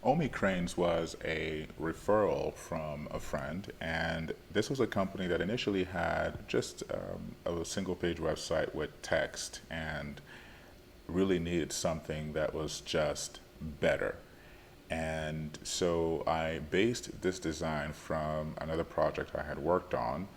Omi Cranes was a referral from a friend, and this was a company that initially had just a single page website with text and really needed something that was just better. And so I based this design from another project I had worked on.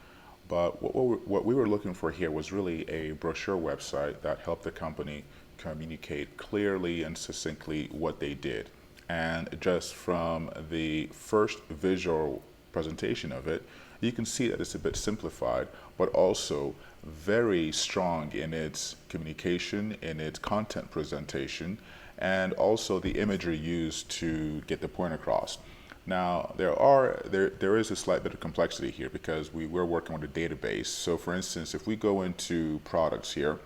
But what we were looking for here was really a brochure website that helped the company communicate clearly and succinctly what they did. And just from the first visual presentation of it, you can see that it's a bit simplified, but also very strong in its communication, in its content presentation, and also the imagery used to get the point across. Now, there is a slight bit of complexity here because we're working on a database. So for instance, if we go into products here,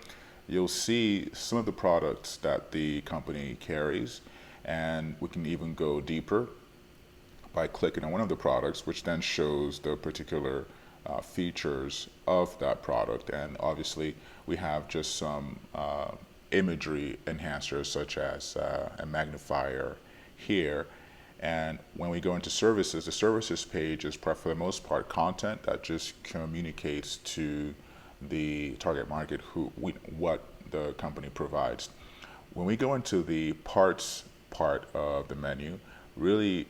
you'll see some of the products that the company carries, and we can even go deeper by clicking on one of the products, which then shows the particular features of that product. And obviously, we have just some imagery enhancers, such as a magnifier here. And when we go into services, the services page is for the most part content that just communicates to the target market what the company provides. When we go into the parts part of the menu, really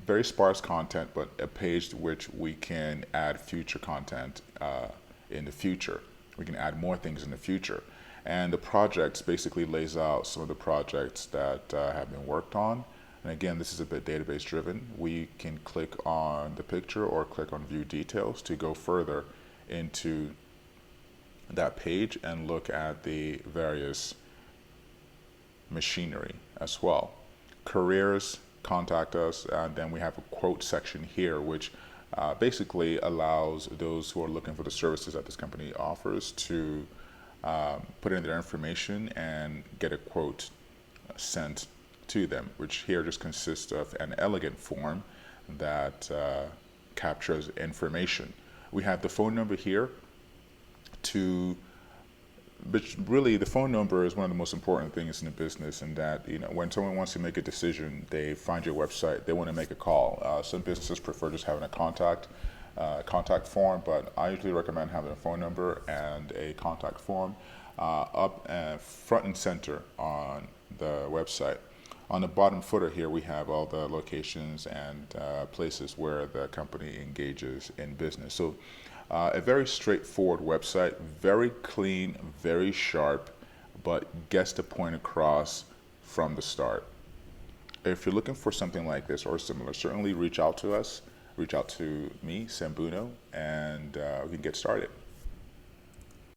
very sparse content, but a page to which we can add future content in the future. We can add more things in the future. And the projects basically lays out some of the projects that have been worked on. And again, this is a bit database driven. We can click on the picture or click on view details to go further into that page and look at the various machinery as well. Careers, contact us, and then we have a quote section here, which basically allows those who are looking for the services that this company offers to put in their information and get a quote sent to them, which here just consists of an elegant form that captures information. We have the phone number here but really the phone number is one of the most important things in the business, and that when someone wants to make a decision, they find your website, they want to make a call. Some businesses prefer just having a contact form, but I usually recommend having a phone number and a contact form up front and center on the website. On the bottom footer here, we have all the locations and places where the company engages in business. So a very straightforward website, very clean, very sharp, but gets the point across from the start. If you're looking for something like this or similar, certainly reach out to us, reach out to me, Sambuno, and we can get started.